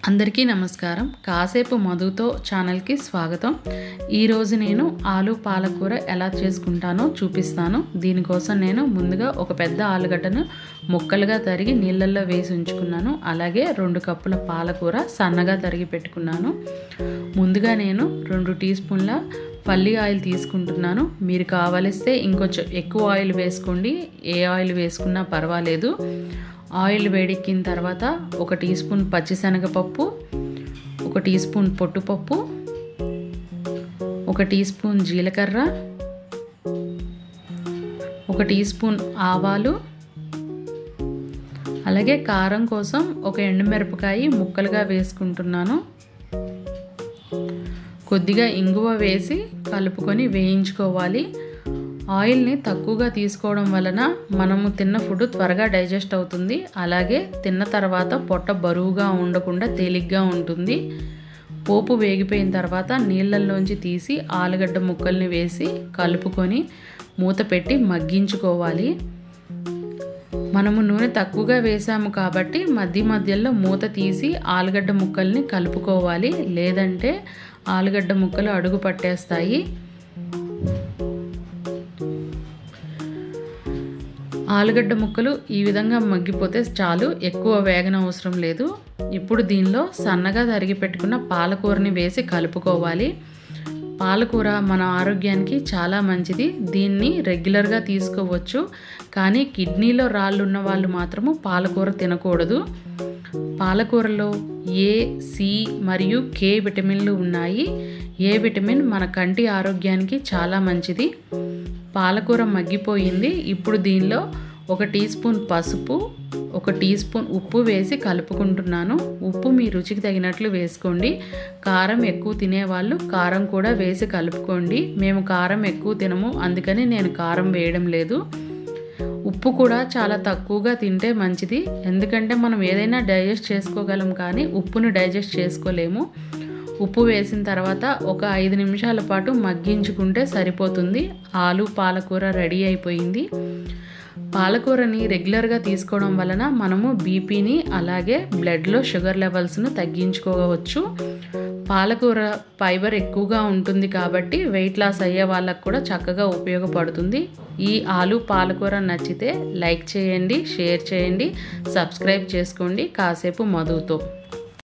అందరికీ నమస్కారం. కాసేపు మధుతో ఛానల్కి స్వాగతం. ఈరోజు నేను ఆలు పాలకూర ఎలా చేసుకుంటానో చూపిస్తాను. దీనికోసం నేను ముందుగా ఒక పెద్ద ఆలుగడ్డను ముక్కలుగా తరిగి నీళ్ళల్లో వేసి ఉంచుకున్నాను. అలాగే 2 కప్పుల పాలకూర సన్నగా తరిగి పెట్టుకున్నాను. ముందుగా నేను 2 టీ స్పూన్ల పల్లి ఆయిల్ తీసుకుంటున్నాను. మీరు కావలిస్తే ఇంకొంచెం ఎక్కువ ఆయిల్ వేసుకోండి. ఏ ఆయిల్ వేసుకున్నా పర్వాలేదు. ఆయిల్ వేడెక్కిన తర్వాత 1 టీ స్పూన్ పచ్చిశనగపప్పు, 1 టీ స్పూన్ పొట్టుపప్పు, 1 టీ స్పూన్ జీలకర్ర, 1 టీ స్పూన్ ఆవాలు, అలాగే కారం కోసం 1 ఎండుమిరపకాయ ముక్కలుగా వేసుకుంటున్నాను. కొద్దిగా ఇంగువ వేసి కలుపుకొని వేయించుకోవాలి. ఆయిల్ని తక్కువగా తీసుకోవడం వలన మనము తిన్న ఫుడ్ త్వరగా డైజెస్ట్ అవుతుంది. అలాగే తిన్న తర్వాత పొట్ట బరువుగా ఉండకుండా తేలిగ్గా ఉంటుంది. పోపు వేగిపోయిన తర్వాత నీళ్ళల్లోంచి తీసి ఆలుగడ్డ ముక్కల్ని వేసి కలుపుకొని మూత పెట్టి మగ్గించుకోవాలి. మనము నూనె తక్కువగా వేసాము కాబట్టి మధ్యలో మూత తీసి ఆలుగడ్డ ముక్కల్ని కలుపుకోవాలి. లేదంటే ఆలుగడ్డ ముక్కలు అడుగు పట్టేస్తాయి. ఆలుగడ్డ ముక్కలు ఈ విధంగా మగ్గిపోతే చాలు, ఎక్కువ వేగన అవసరం లేదు. ఇప్పుడు దీనిలో సన్నగా తరిగి పెట్టుకున్న పాలకూరని వేసి కలుపుకోవాలి. పాలకూర మన ఆరోగ్యానికి చాలా మంచిది. దీన్ని రెగ్యులర్గా తీసుకోవచ్చు. కానీ కిడ్నీలో రాళ్ళు ఉన్న వాళ్ళు మాత్రము పాలకూర తినకూడదు. పాలకూరలో ఏ, సి మరియు కే విటమిన్లు ఉన్నాయి. ఏ విటమిన్ మన కంటి ఆరోగ్యానికి చాలా మంచిది. పాలకూర మగ్గిపోయింది. ఇప్పుడు దీనిలో 1 టీ స్పూన్ పసుపు, 1 టీ స్పూన్ ఉప్పు వేసి కలుపుకుంటున్నాను. ఉప్పు మీ రుచికి తగినట్లు వేసుకోండి. కారం ఎక్కువ తినేవాళ్ళు కారం కూడా వేసి కలుపుకోండి. మేము కారం ఎక్కువ తినము, అందుకని నేను కారం వేయడం లేదు. ఉప్పు కూడా చాలా తక్కువగా తింటే మంచిది. ఎందుకంటే మనం ఏదైనా డైజెస్ట్ చేసుకోగలం కానీ ఉప్పును డైజెస్ట్ చేసుకోలేము. ఉప్పు వేసిన తర్వాత ఒక 5 నిమిషాల పాటు మగ్గించుకుంటే సరిపోతుంది. ఆలు పాలకూర రెడీ అయిపోయింది. పాలకూరని రెగ్యులర్గా తీసుకోవడం వలన మనము బీపీని అలాగే బ్లడ్లో షుగర్ లెవెల్స్ను తగ్గించుకోవచ్చు. పాలకూర ఫైబర్ ఎక్కువగా ఉంటుంది కాబట్టి వెయిట్ లాస్ అయ్యే వాళ్ళకు కూడా చక్కగా ఉపయోగపడుతుంది. ఈ ఆలు పాలకూర నచ్చితే లైక్ చేయండి, షేర్ చేయండి, సబ్స్క్రైబ్ చేసుకోండి. కాసేపు మధుతో.